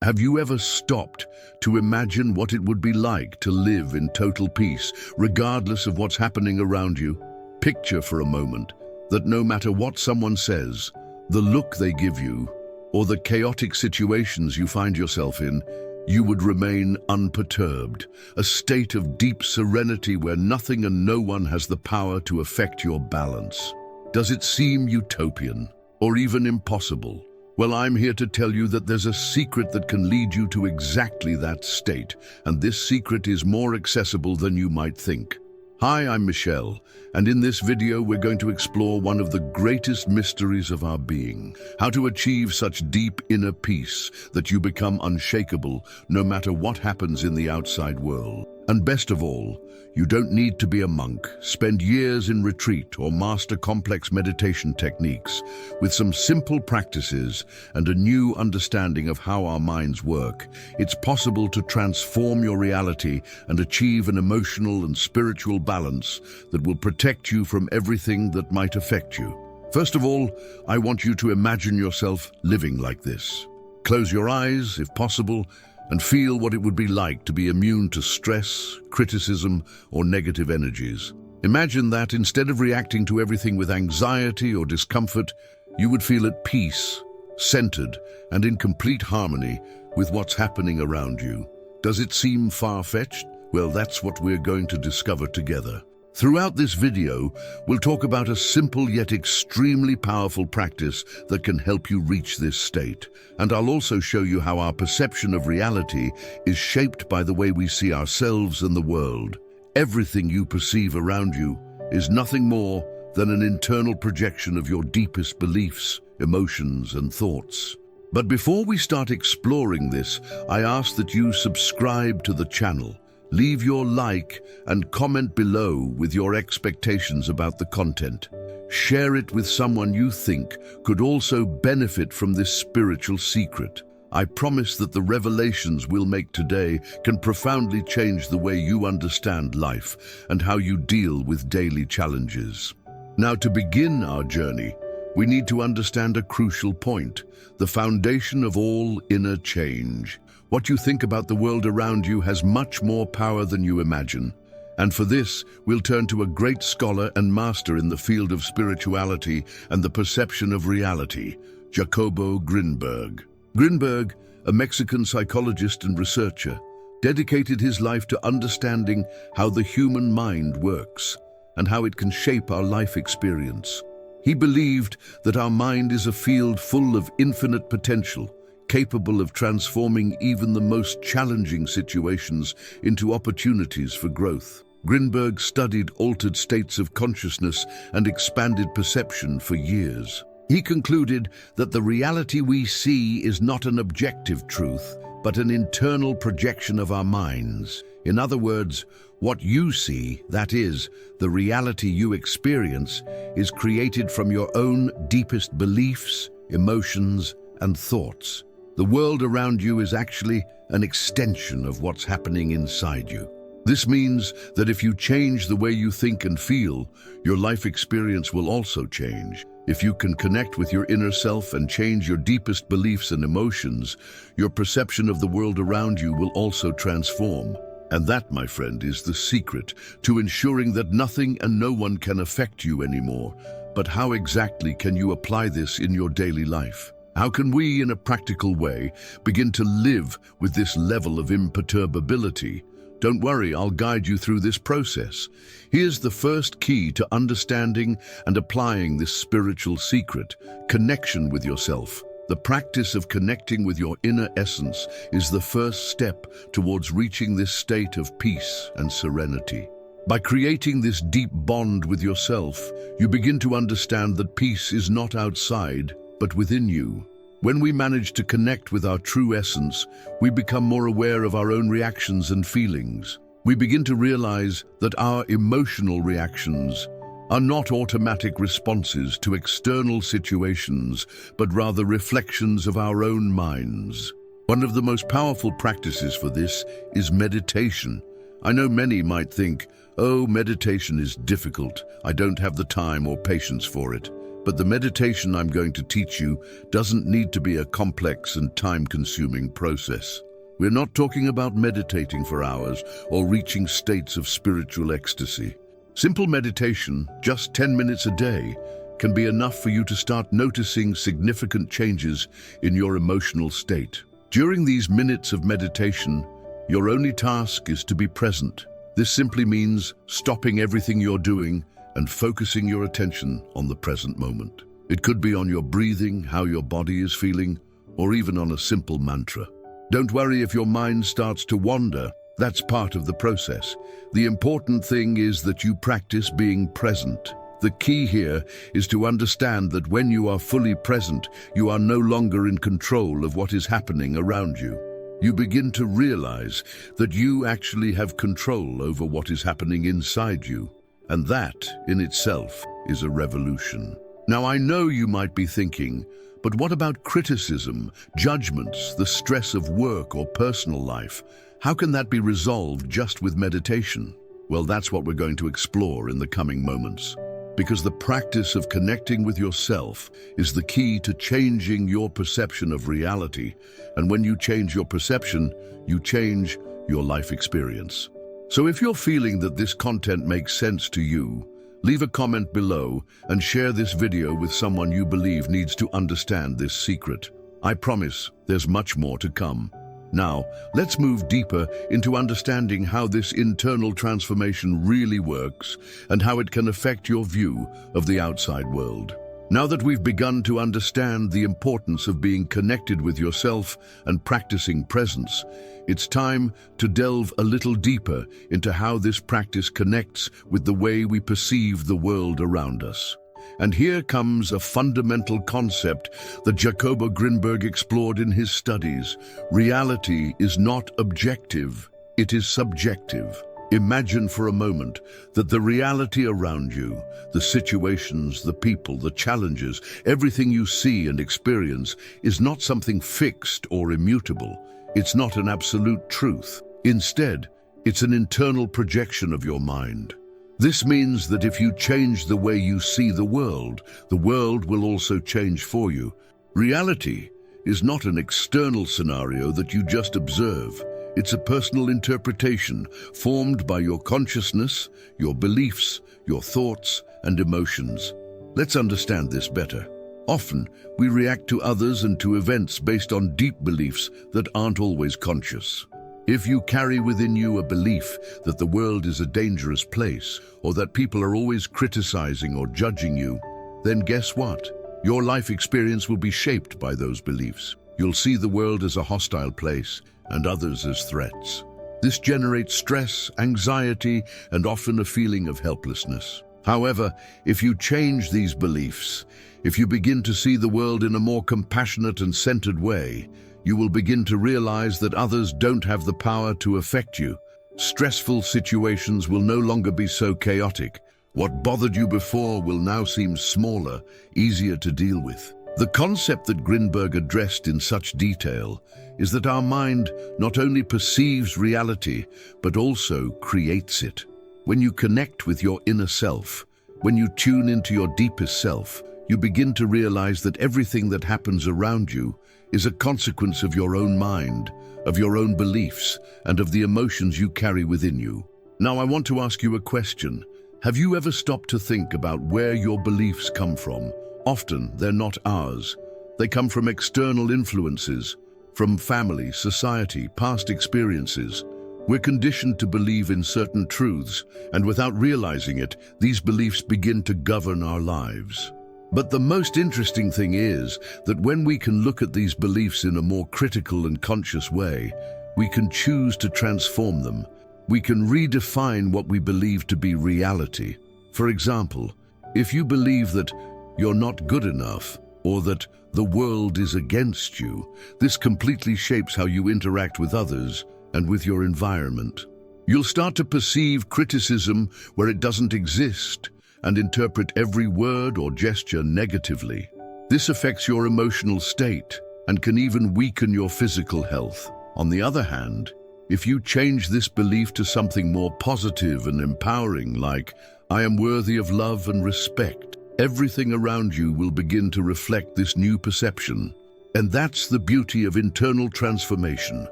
Have you ever stopped to imagine what it would be like to live in total peace, regardless of what's happening around you? Picture for a moment that no matter what someone says, the look they give you, or the chaotic situations you find yourself in, you would remain unperturbed, a state of deep serenity where nothing and no one has the power to affect your balance. Does it seem utopian, or even impossible? Well, I'm here to tell you that there's a secret that can lead you to exactly that state, and this secret is more accessible than you might think. Hi, I'm Michelle, and in this video we're going to explore one of the greatest mysteries of our being, how to achieve such deep inner peace that you become unshakable no matter what happens in the outside world. And best of all, you don't need to be a monk, spend years in retreat, or master complex meditation techniques. With some simple practices and a new understanding of how our minds work, it's possible to transform your reality and achieve an emotional and spiritual balance that will protect you from everything that might affect you. First of all, I want you to imagine yourself living like this. Close your eyes, if possible, and feel what it would be like to be immune to stress, criticism, or negative energies. Imagine that instead of reacting to everything with anxiety or discomfort, you would feel at peace, centered, and in complete harmony with what's happening around you. Does it seem far-fetched? Well, that's what we're going to discover together. Throughout this video, we'll talk about a simple yet extremely powerful practice that can help you reach this state. And I'll also show you how our perception of reality is shaped by the way we see ourselves and the world. Everything you perceive around you is nothing more than an internal projection of your deepest beliefs, emotions, and thoughts. But before we start exploring this, I ask that you subscribe to the channel. Leave your like and comment below with your expectations about the content. Share it with someone you think could also benefit from this spiritual secret. I promise that the revelations we'll make today can profoundly change the way you understand life and how you deal with daily challenges. Now, to begin our journey, we need to understand a crucial point, the foundation of all inner change. What you think about the world around you has much more power than you imagine. And for this, we'll turn to a great scholar and master in the field of spirituality and the perception of reality, Jacobo Grinberg. Grinberg, a Mexican psychologist and researcher, dedicated his life to understanding how the human mind works and how it can shape our life experience. He believed that our mind is a field full of infinite potential, capable of transforming even the most challenging situations into opportunities for growth. Grinberg studied altered states of consciousness and expanded perception for years. He concluded that the reality we see is not an objective truth, but an internal projection of our minds. In other words, what you see, that is, the reality you experience, is created from your own deepest beliefs, emotions, and thoughts. The world around you is actually an extension of what's happening inside you. This means that if you change the way you think and feel, your life experience will also change. If you can connect with your inner self and change your deepest beliefs and emotions, your perception of the world around you will also transform. And that, my friend, is the secret to ensuring that nothing and no one can affect you anymore. But how exactly can you apply this in your daily life? How can we, in a practical way, begin to live with this level of imperturbability? Don't worry, I'll guide you through this process. Here's the first key to understanding and applying this spiritual secret: connection with yourself. The practice of connecting with your inner essence is the first step towards reaching this state of peace and serenity. By creating this deep bond with yourself, you begin to understand that peace is not outside, but within you. When we manage to connect with our true essence, we become more aware of our own reactions and feelings. We begin to realize that our emotional reactions are not automatic responses to external situations, but rather reflections of our own minds. One of the most powerful practices for this is meditation. I know many might think, oh, meditation is difficult. I don't have the time or patience for it. But the meditation I'm going to teach you doesn't need to be a complex and time-consuming process. We're not talking about meditating for hours or reaching states of spiritual ecstasy. Simple meditation, just 10 minutes a day, can be enough for you to start noticing significant changes in your emotional state. During these minutes of meditation, your only task is to be present. This simply means stopping everything you're doing and focusing your attention on the present moment. It could be on your breathing, how your body is feeling, or even on a simple mantra. Don't worry if your mind starts to wander. That's part of the process. The important thing is that you practice being present. The key here is to understand that when you are fully present, you are no longer in control of what is happening around you. You begin to realize that you actually have control over what is happening inside you. And that, in itself, is a revolution. Now, I know you might be thinking, but what about criticism, judgments, the stress of work or personal life? How can that be resolved just with meditation? Well, that's what we're going to explore in the coming moments. Because the practice of connecting with yourself is the key to changing your perception of reality. And when you change your perception, you change your life experience. So if you're feeling that this content makes sense to you, leave a comment below and share this video with someone you believe needs to understand this secret. I promise there's much more to come. Now, let's move deeper into understanding how this internal transformation really works and how it can affect your view of the outside world. Now that we've begun to understand the importance of being connected with yourself and practicing presence, it's time to delve a little deeper into how this practice connects with the way we perceive the world around us. And here comes a fundamental concept that Jacobo Grinberg explored in his studies. Reality is not objective, it is subjective. Imagine for a moment that the reality around you, the situations, the people, the challenges, everything you see and experience is not something fixed or immutable. It's not an absolute truth. Instead, it's an internal projection of your mind. This means that if you change the way you see the world will also change for you. Reality is not an external scenario that you just observe. It's a personal interpretation formed by your consciousness, your beliefs, your thoughts, and emotions. Let's understand this better. Often, we react to others and to events based on deep beliefs that aren't always conscious. If you carry within you a belief that the world is a dangerous place, or that people are always criticizing or judging you, then guess what? Your life experience will be shaped by those beliefs. You'll see the world as a hostile place and others as threats. This generates stress, anxiety, and often a feeling of helplessness. However, if you change these beliefs, if you begin to see the world in a more compassionate and centered way, you will begin to realize that others don't have the power to affect you. Stressful situations will no longer be so chaotic. What bothered you before will now seem smaller, easier to deal with. The concept that Grinberg addressed in such detail is that our mind not only perceives reality, but also creates it. When you connect with your inner self, when you tune into your deepest self, you begin to realize that everything that happens around you is a consequence of your own mind, of your own beliefs, and of the emotions you carry within you. Now, I want to ask you a question. Have you ever stopped to think about where your beliefs come from? Often, they're not ours. They come from external influences, from family, society, past experiences. We're conditioned to believe in certain truths, and without realizing it, these beliefs begin to govern our lives. But the most interesting thing is that when we can look at these beliefs in a more critical and conscious way, we can choose to transform them. We can redefine what we believe to be reality. For example, if you believe that you're not good enough, or that the world is against you, this completely shapes how you interact with others and with your environment. You'll start to perceive criticism where it doesn't exist, and interpret every word or gesture negatively. This affects your emotional state and can even weaken your physical health. On the other hand, if you change this belief to something more positive and empowering, like, I am worthy of love and respect, everything around you will begin to reflect this new perception. And that's the beauty of internal transformation.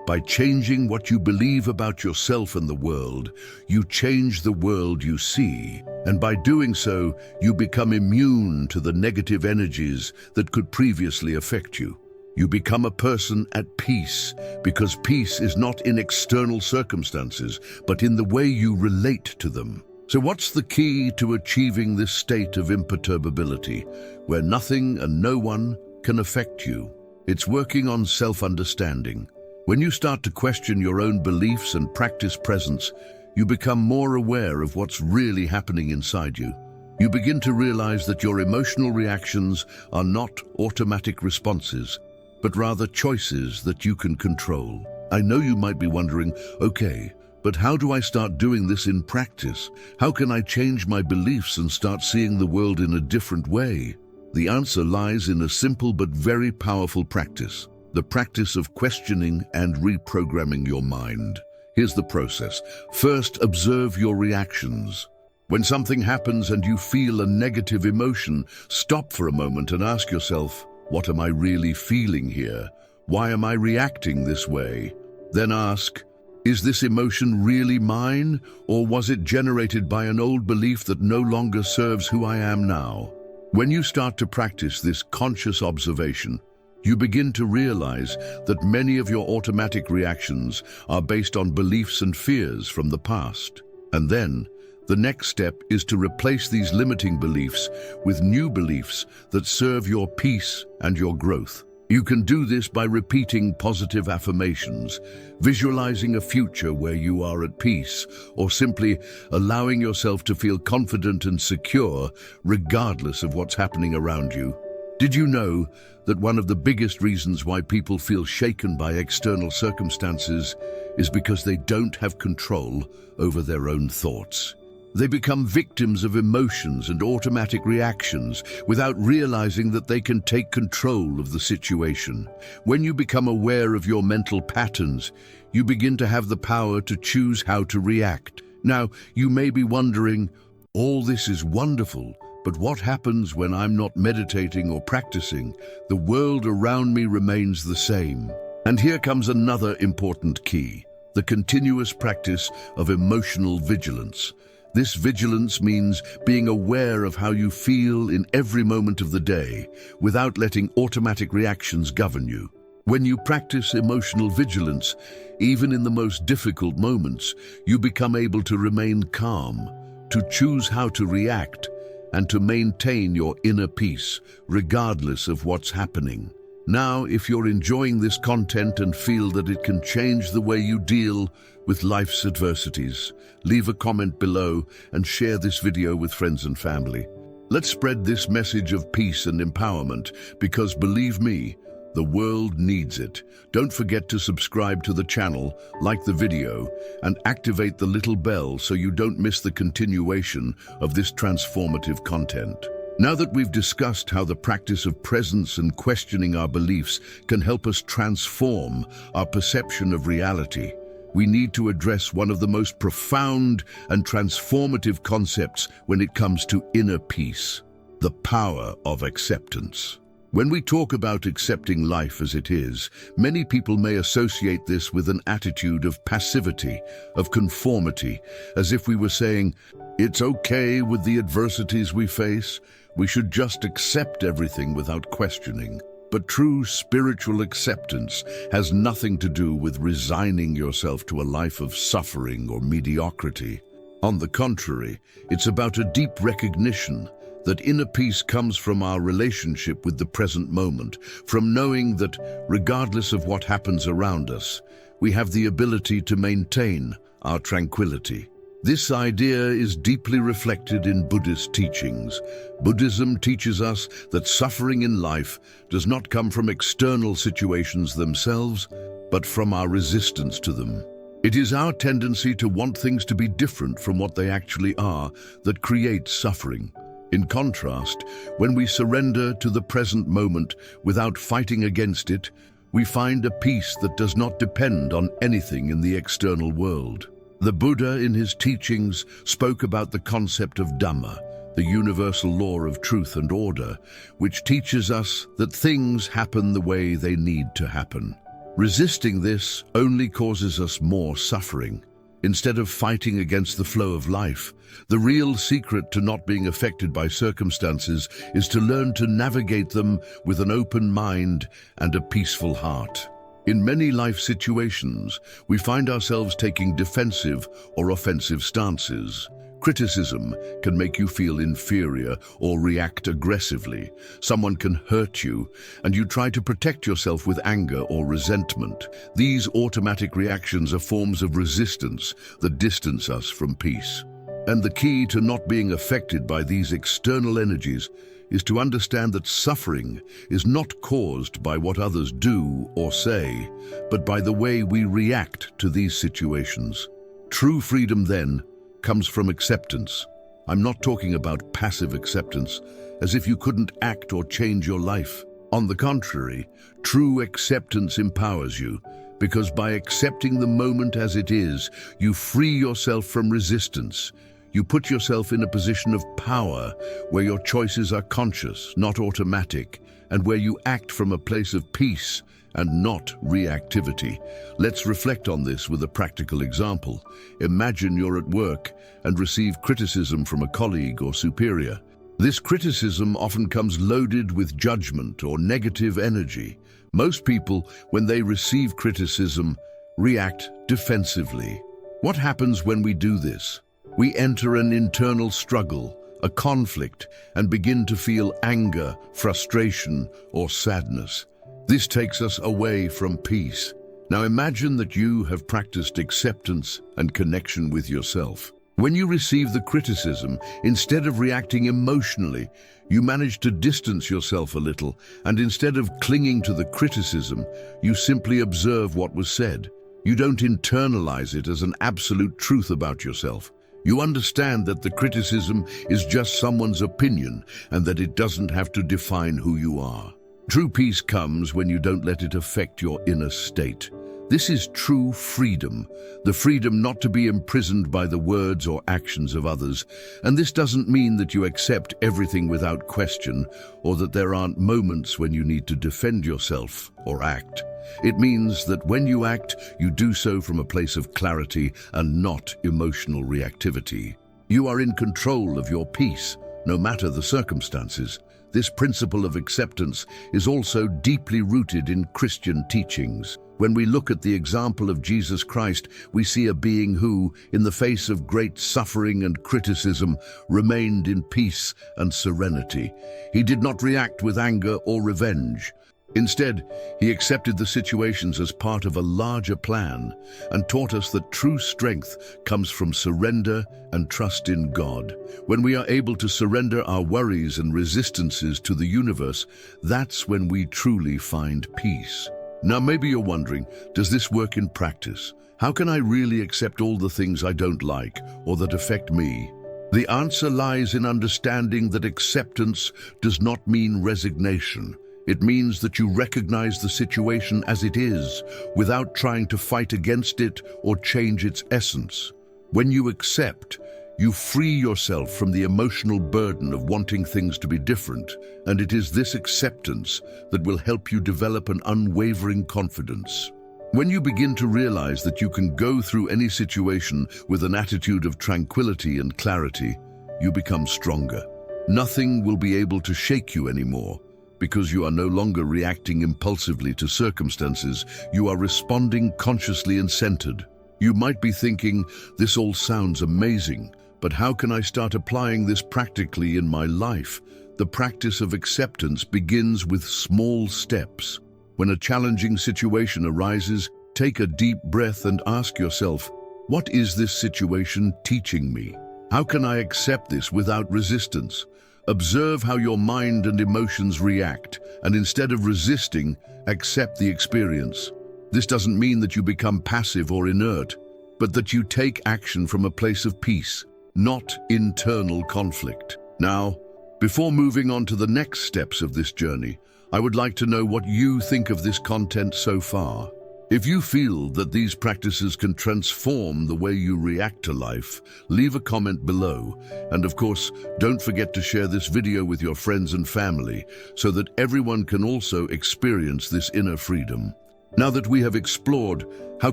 By changing what you believe about yourself and the world, you change the world you see. And by doing so, you become immune to the negative energies that could previously affect you. You become a person at peace, because peace is not in external circumstances, but in the way you relate to them. So what's the key to achieving this state of imperturbability, where nothing and no one can affect you? It's working on self-understanding. When you start to question your own beliefs and practice presence, you become more aware of what's really happening inside you. You begin to realize that your emotional reactions are not automatic responses, but rather choices that you can control. I know you might be wondering, okay, but how do I start doing this in practice? How can I change my beliefs and start seeing the world in a different way? The answer lies in a simple but very powerful practice. The practice of questioning and reprogramming your mind. Here's the process. First, observe your reactions. When something happens and you feel a negative emotion, stop for a moment and ask yourself, what am I really feeling here? Why am I reacting this way? Then ask, is this emotion really mine, or was it generated by an old belief that no longer serves who I am now? When you start to practice this conscious observation, you begin to realize that many of your automatic reactions are based on beliefs and fears from the past. And then, the next step is to replace these limiting beliefs with new beliefs that serve your peace and your growth. You can do this by repeating positive affirmations, visualizing a future where you are at peace, or simply allowing yourself to feel confident and secure regardless of what's happening around you. Did you know that one of the biggest reasons why people feel shaken by external circumstances is because they don't have control over their own thoughts? They become victims of emotions and automatic reactions without realizing that they can take control of the situation. When you become aware of your mental patterns, you begin to have the power to choose how to react. Now, you may be wondering, all this is wonderful, but what happens when I'm not meditating or practicing? The world around me remains the same. And here comes another important key, the continuous practice of emotional vigilance. This vigilance means being aware of how you feel in every moment of the day, without letting automatic reactions govern you. When you practice emotional vigilance, even in the most difficult moments, you become able to remain calm, to choose how to react, and to maintain your inner peace, regardless of what's happening. Now, if you're enjoying this content and feel that it can change the way you deal with life's adversities, leave a comment below and share this video with friends and family. Let's spread this message of peace and empowerment, because believe me, the world needs it. Don't forget to subscribe to the channel, like the video, and activate the little bell so you don't miss the continuation of this transformative content. Now that we've discussed how the practice of presence and questioning our beliefs can help us transform our perception of reality, we need to address one of the most profound and transformative concepts when it comes to inner peace: the power of acceptance. When we talk about accepting life as it is, many people may associate this with an attitude of passivity, of conformity, as if we were saying, it's okay with the adversities we face, we should just accept everything without questioning. But true spiritual acceptance has nothing to do with resigning yourself to a life of suffering or mediocrity. On the contrary, it's about a deep recognition that inner peace comes from our relationship with the present moment, from knowing that, regardless of what happens around us, we have the ability to maintain our tranquility. This idea is deeply reflected in Buddhist teachings. Buddhism teaches us that suffering in life does not come from external situations themselves, but from our resistance to them. It is our tendency to want things to be different from what they actually are that creates suffering. In contrast, when we surrender to the present moment without fighting against it, we find a peace that does not depend on anything in the external world. The Buddha, in his teachings, spoke about the concept of Dhamma, the universal law of truth and order, which teaches us that things happen the way they need to happen. Resisting this only causes us more suffering. Instead of fighting against the flow of life, the real secret to not being affected by circumstances is to learn to navigate them with an open mind and a peaceful heart. In many life situations, we find ourselves taking defensive or offensive stances. Criticism can make you feel inferior or react aggressively. Someone can hurt you, and you try to protect yourself with anger or resentment. These automatic reactions are forms of resistance that distance us from peace. And the key to not being affected by these external energies is to understand that suffering is not caused by what others do or say, but by the way we react to these situations. True freedom, then, comes from acceptance. I'm not talking about passive acceptance, as if you couldn't act or change your life. On the contrary, true acceptance empowers you, because by accepting the moment as it is, you free yourself from resistance. You put yourself in a position of power where your choices are conscious, not automatic, and where you act from a place of peace and not reactivity. Let's reflect on this with a practical example. Imagine you're at work and receive criticism from a colleague or superior. This criticism often comes loaded with judgment or negative energy. Most people, when they receive criticism, react defensively. What happens when we do this? We enter an internal struggle, a conflict, and begin to feel anger, frustration, or sadness. This takes us away from peace. Now imagine that you have practiced acceptance and connection with yourself. When you receive the criticism, instead of reacting emotionally, you manage to distance yourself a little, and instead of clinging to the criticism, you simply observe what was said. You don't internalize it as an absolute truth about yourself. You understand that the criticism is just someone's opinion and that it doesn't have to define who you are. True peace comes when you don't let it affect your inner state. This is true freedom, the freedom not to be imprisoned by the words or actions of others. And this doesn't mean that you accept everything without question, or that there aren't moments when you need to defend yourself or act. It means that when you act, you do so from a place of clarity and not emotional reactivity. You are in control of your peace, no matter the circumstances. This principle of acceptance is also deeply rooted in Christian teachings. When we look at the example of Jesus Christ, we see a being who, in the face of great suffering and criticism, remained in peace and serenity. He did not react with anger or revenge. Instead, he accepted the situations as part of a larger plan and taught us that true strength comes from surrender and trust in God. When we are able to surrender our worries and resistances to the universe, that's when we truly find peace. Now, maybe you're wondering, does this work in practice? How can I really accept all the things I don't like or that affect me? The answer lies in understanding that acceptance does not mean resignation. It means that you recognize the situation as it is, without trying to fight against it or change its essence. When you accept, you free yourself from the emotional burden of wanting things to be different, and it is this acceptance that will help you develop an unwavering confidence. When you begin to realize that you can go through any situation with an attitude of tranquility and clarity, you become stronger. Nothing will be able to shake you anymore. Because you are no longer reacting impulsively to circumstances, you are responding consciously and centered. You might be thinking, this all sounds amazing, but how can I start applying this practically in my life? The practice of acceptance begins with small steps. When a challenging situation arises, take a deep breath and ask yourself, what is this situation teaching me? How can I accept this without resistance? Observe how your mind and emotions react, and instead of resisting, accept the experience. This doesn't mean that you become passive or inert, but that you take action from a place of peace, not internal conflict. Now, before moving on to the next steps of this journey, I would like to know what you think of this content so far. If you feel that these practices can transform the way you react to life, leave a comment below. And of course, don't forget to share this video with your friends and family so that everyone can also experience this inner freedom. Now that we have explored how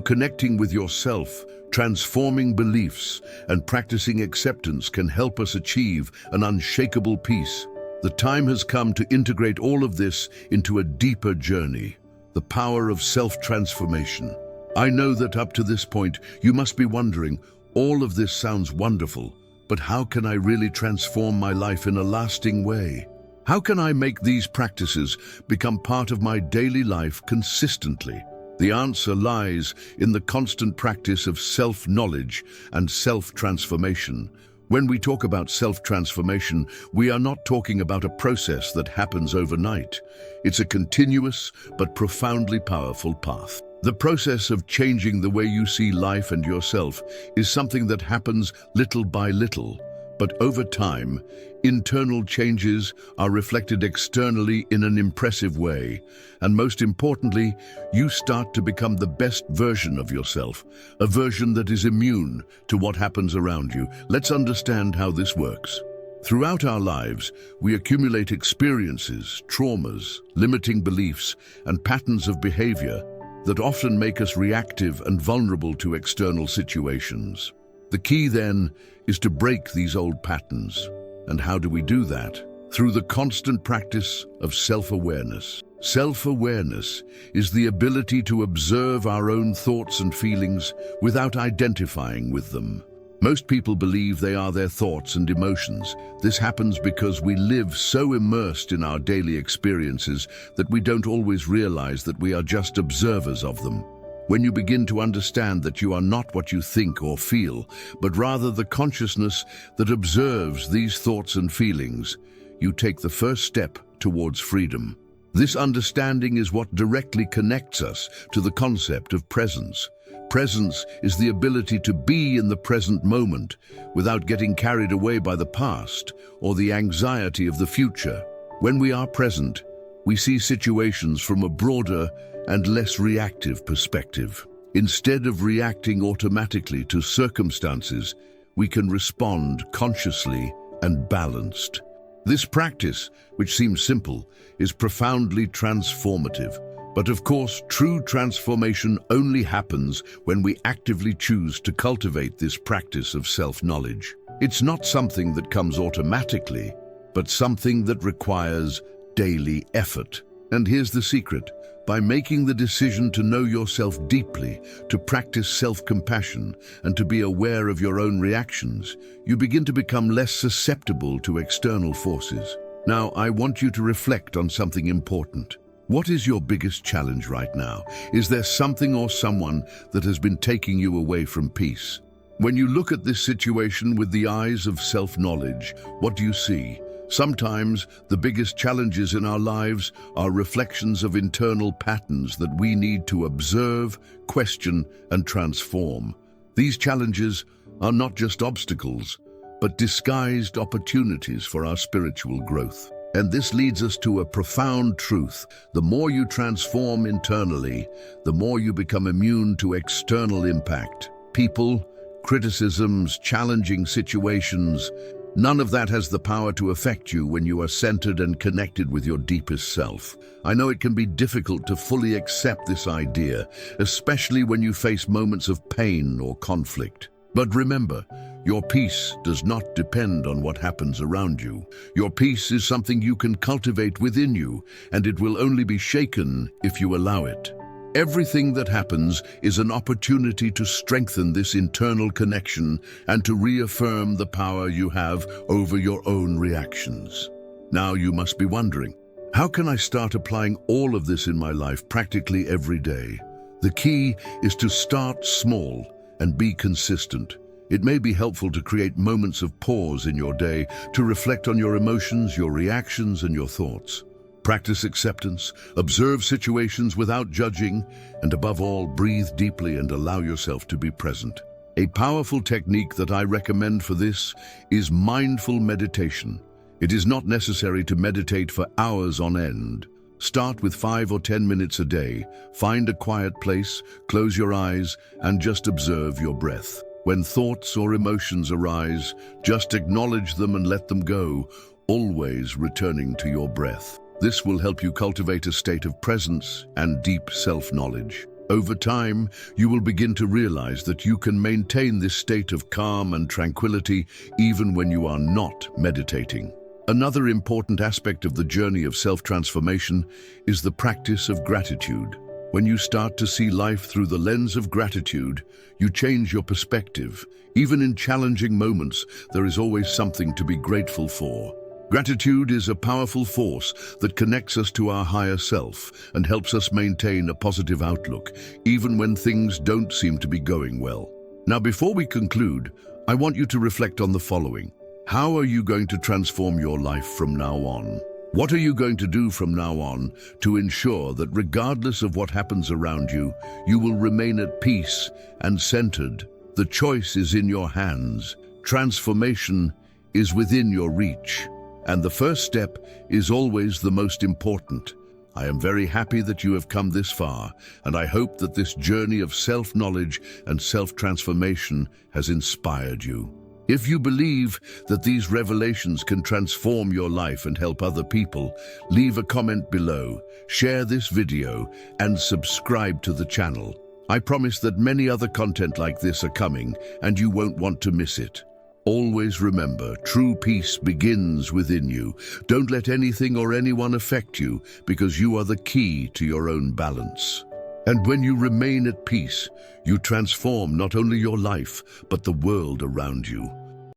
connecting with yourself, transforming beliefs, and practicing acceptance can help us achieve an unshakable peace, the time has come to integrate all of this into a deeper journey. The power of self-transformation. I know that up to this point, you must be wondering, all of this sounds wonderful, but how can I really transform my life in a lasting way? How can I make these practices become part of my daily life consistently? The answer lies in the constant practice of self-knowledge and self-transformation. When we talk about self-transformation, we are not talking about a process that happens overnight. It's a continuous but profoundly powerful path. The process of changing the way you see life and yourself is something that happens little by little, but over time, internal changes are reflected externally in an impressive way. And most importantly, you start to become the best version of yourself, a version that is immune to what happens around you. Let's understand how this works. Throughout our lives, we accumulate experiences, traumas, limiting beliefs, and patterns of behavior that often make us reactive and vulnerable to external situations. The key then is to break these old patterns. And how do we do that? Through the constant practice of self-awareness. Self-awareness is the ability to observe our own thoughts and feelings without identifying with them. Most people believe they are their thoughts and emotions. This happens because we live so immersed in our daily experiences that we don't always realize that we are just observers of them. When you begin to understand that you are not what you think or feel, but rather the consciousness that observes these thoughts and feelings, you take the first step towards freedom. This understanding is what directly connects us to the concept of presence. Presence is the ability to be in the present moment without getting carried away by the past or the anxiety of the future. When we are present, we see situations from a broader and less reactive perspective. Instead of reacting automatically to circumstances, we can respond consciously and balanced. This practice, which seems simple, is profoundly transformative. But of course, true transformation only happens when we actively choose to cultivate this practice of self-knowledge. It's not something that comes automatically, but something that requires daily effort. And here's the secret. By making the decision to know yourself deeply, to practice self-compassion, and to be aware of your own reactions, you begin to become less susceptible to external forces. Now, I want you to reflect on something important. What is your biggest challenge right now? Is there something or someone that has been taking you away from peace? When you look at this situation with the eyes of self-knowledge, what do you see? Sometimes the biggest challenges in our lives are reflections of internal patterns that we need to observe, question, and transform. These challenges are not just obstacles, but disguised opportunities for our spiritual growth. And this leads us to a profound truth. The more you transform internally, the more you become immune to external impact. People, criticisms, challenging situations, none of that has the power to affect you when you are centered and connected with your deepest self. I know it can be difficult to fully accept this idea, especially when you face moments of pain or conflict. But remember, your peace does not depend on what happens around you. Your peace is something you can cultivate within you, and it will only be shaken if you allow it. Everything that happens is an opportunity to strengthen this internal connection and to reaffirm the power you have over your own reactions. Now you must be wondering, how can I start applying all of this in my life practically every day? The key is to start small and be consistent. It may be helpful to create moments of pause in your day to reflect on your emotions, your reactions, and your thoughts. Practice acceptance, observe situations without judging, and above all, breathe deeply and allow yourself to be present. A powerful technique that I recommend for this is mindful meditation. It is not necessary to meditate for hours on end. Start with 5 or 10 minutes a day. Find a quiet place, close your eyes, and just observe your breath. When thoughts or emotions arise, just acknowledge them and let them go, always returning to your breath. This will help you cultivate a state of presence and deep self-knowledge. Over time, you will begin to realize that you can maintain this state of calm and tranquility even when you are not meditating. Another important aspect of the journey of self-transformation is the practice of gratitude. When you start to see life through the lens of gratitude, you change your perspective. Even in challenging moments, there is always something to be grateful for. Gratitude is a powerful force that connects us to our higher self and helps us maintain a positive outlook, even when things don't seem to be going well. Now, before we conclude, I want you to reflect on the following. How are you going to transform your life from now on? What are you going to do from now on to ensure that regardless of what happens around you, you will remain at peace and centered? The choice is in your hands. Transformation is within your reach. And the first step is always the most important. I am very happy that you have come this far, and I hope that this journey of self-knowledge and self-transformation has inspired you. If you believe that these revelations can transform your life and help other people, leave a comment below, share this video, and subscribe to the channel. I promise that many other content like this are coming, and you won't want to miss it. Always remember, true peace begins within you. Don't let anything or anyone affect you, because you are the key to your own balance. And when you remain at peace, you transform not only your life, but the world around you.